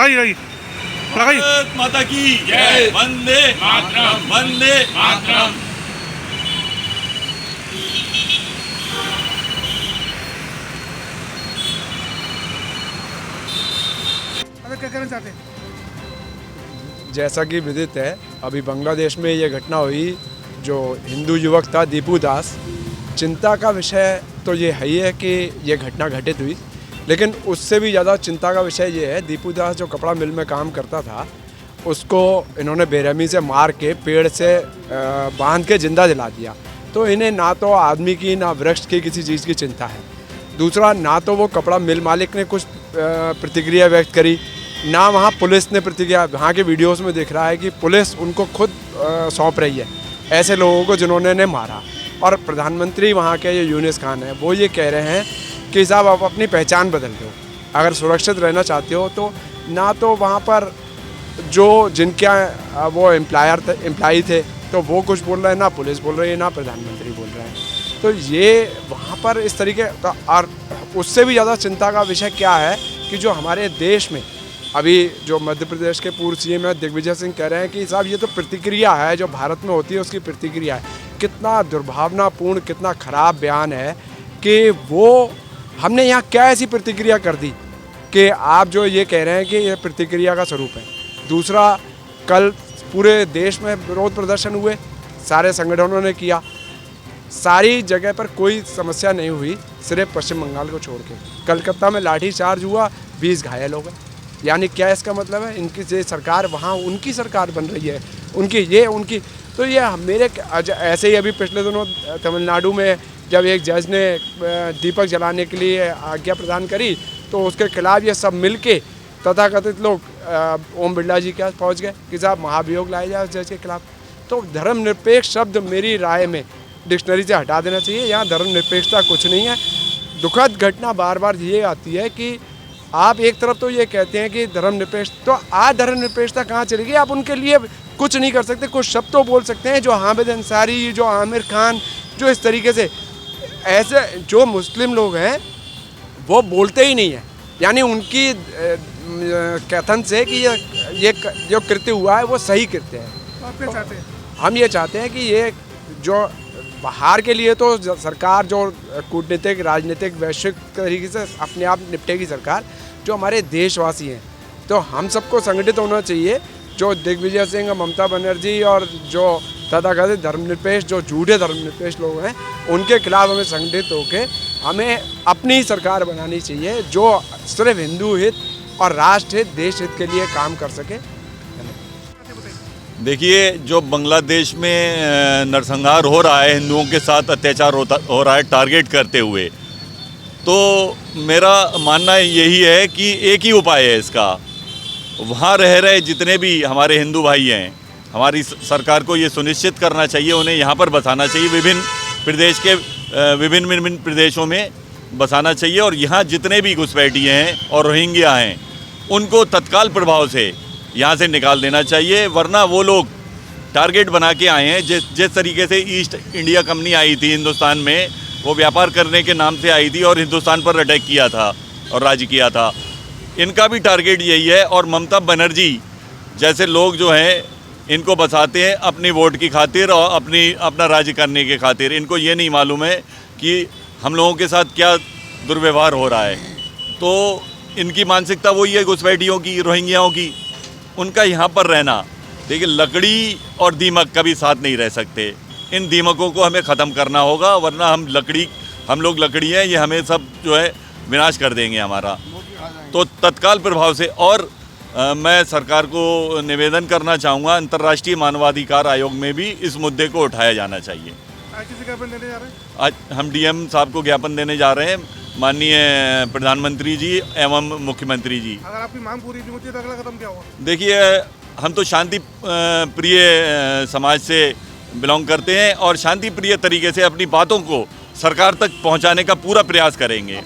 लगाई भारत माता की जय। वंदे मातरम, वंदे मातरम। अगर क्या कहना चाहते हैं? जैसा कि विदित है, अभी बांग्लादेश में ये घटना हुई, जो हिंदू युवक था दीपू दास, चिंता का विषय तो ये है ही है कि ये घटना घटित हुई, लेकिन उससे भी ज़्यादा चिंता का विषय ये है, दीपू दास जो कपड़ा मिल में काम करता था, उसको इन्होंने बेरहमी से मार के पेड़ से बांध के जिंदा जला दिया। तो इन्हें ना तो आदमी की ना वृक्ष की किसी चीज़ की चिंता है। दूसरा, ना तो वो कपड़ा मिल मालिक ने कुछ प्रतिक्रिया व्यक्त करी, ना वहाँ पुलिस ने प्रतिक्रिया। वहाँ के वीडियोस में दिख रहा है कि पुलिस उनको खुद सौंप रही है ऐसे लोगों को जिन्होंने ने मारा। और प्रधानमंत्री वहाँ के जो यूनुस खान है, वो ये कह रहे हैं कि साहब आप अपनी पहचान बदल दो, अगर सुरक्षित रहना चाहते हो तो। ना तो वहाँ पर जो जिनके वो एम्प्लाई थे तो वो कुछ बोल रहे हैं, ना पुलिस बोल रही है, ना प्रधानमंत्री बोल रहे हैं। तो ये वहाँ पर इस तरीके का, और उससे भी ज़्यादा चिंता का विषय क्या है कि जो हमारे देश में अभी जो मध्य प्रदेश के पूर्व सीएम है दिग्विजय सिंह कह रहे हैं कि साहब ये तो प्रतिक्रिया है, जो भारत में होती है उसकी प्रतिक्रिया है। कितना दुर्भावनापूर्ण, कितना खराब बयान है कि वो हमने यहाँ क्या ऐसी प्रतिक्रिया कर दी कि आप जो ये कह रहे हैं कि ये प्रतिक्रिया का स्वरूप है। दूसरा, कल पूरे देश में विरोध प्रदर्शन हुए, सारे संगठनों ने किया, सारी जगह पर कोई समस्या नहीं हुई, सिर्फ पश्चिम बंगाल को छोड़ के। कलकत्ता में लाठीचार्ज हुआ, 20 घायल हो गए। यानी क्या इसका मतलब है, इनकी जो सरकार वहाँ उनकी सरकार बन रही है, उनकी तो ये मेरे ऐसे ही अभी पिछले दिनों तमिलनाडु में जब एक जज ने दीपक जलाने के लिए आज्ञा प्रदान करी तो उसके खिलाफ ये सब मिल के तथाकथित लोग ओम बिरला जी के पास पहुँच गए कि साहब महाभियोग लाया जाए उस जज के खिलाफ। तो धर्मनिरपेक्ष शब्द मेरी राय में डिक्शनरी से हटा देना चाहिए। यहाँ धर्मनिरपेक्षता कुछ नहीं है। दुखद घटना बार बार ये आती है कि आप एक तरफ तो ये कहते हैं कि धर्मनिरपेक्ष, तो आज धर्मनिरपेक्षता कहाँ चली गई? आप उनके लिए कुछ नहीं कर सकते, कुछ शब्द तो बोल सकते हैं। जो हामिद अंसारी, जो आमिर खान, जो इस तरीके से ऐसे जो मुस्लिम लोग हैं वो बोलते ही नहीं हैं। यानी उनकी कथन से कि ये जो कृत्य हुआ है वो सही कृत्य है। तो आप क्या चाहते हैं? हम ये चाहते हैं कि ये जो बाहर के लिए तो सरकार जो कूटनीतिक, राजनीतिक, वैश्विक तरीके से अपने आप निपटेगी सरकार, जो हमारे देशवासी हैं तो हम सबको संगठित होना चाहिए। जो दिग्विजय सिंह, ममता बनर्जी और जो तथाकथित धर्मनिरपेक्ष, जो झूठे धर्मनिरपेक्ष लोग हैं, उनके खिलाफ हमें संगठित होकर हमें अपनी सरकार बनानी चाहिए जो सिर्फ हिंदू हित और राष्ट्र हित, देश हित के लिए काम कर सके। देखिए, जो बांग्लादेश में नरसंहार हो रहा है, हिंदुओं के साथ अत्याचार हो रहा है टारगेट करते हुए, तो मेरा मानना यही है कि एक ही उपाय है इसका। वहाँ रह रहे जितने भी हमारे हिंदू भाई हैं, हमारी सरकार को ये सुनिश्चित करना चाहिए, उन्हें यहाँ पर बसाना चाहिए, विभिन्न प्रदेश के विभिन्न प्रदेशों में बसाना चाहिए। और यहाँ जितने भी घुसपैठिए हैं और रोहिंग्या हैं, उनको तत्काल प्रभाव से यहाँ से निकाल देना चाहिए। वरना वो लोग टारगेट बना के आए हैं। जिस तरीके से ईस्ट इंडिया कंपनी आई थी हिंदुस्तान में, वो व्यापार करने के नाम से आई थी और हिंदुस्तान पर अटैक किया था और राज किया था। इनका भी टारगेट यही है। और ममता बनर्जी जैसे लोग जो हैं, इनको बसाते हैं अपनी वोट की खातिर और अपना राज्य करने के खातिर। इनको ये नहीं मालूम है कि हम लोगों के साथ क्या दुर्व्यवहार हो रहा है। तो इनकी मानसिकता वही है घुसपैठियों की, रोहिंग्याओं की। उनका यहाँ पर रहना, देखिए, लकड़ी और दीमक कभी साथ नहीं रह सकते। इन दीमकों को हमें ख़त्म करना होगा, वरना हम लोग लकड़ी हैं, ये हमें सब जो है विनाश कर देंगे हमारा। तो तत्काल प्रभाव से। और मैं सरकार को निवेदन करना चाहूँगा, अंतर्राष्ट्रीय मानवाधिकार आयोग में भी इस मुद्दे को उठाया जाना चाहिए। आज किसी ज्ञापन देने जा रहे हैं? आज हम डीएम साहब को ज्ञापन देने जा रहे हैं, माननीय प्रधानमंत्री जी एवं मुख्यमंत्री जी। अगर आपकी मांग पूरी नहीं होती तो अगला कदम क्या होगा? देखिए, हम तो शांति प्रिय समाज से बिलोंग करते हैं और शांति प्रिय तरीके से अपनी बातों को सरकार तक पहुंचाने का पूरा प्रयास करेंगे।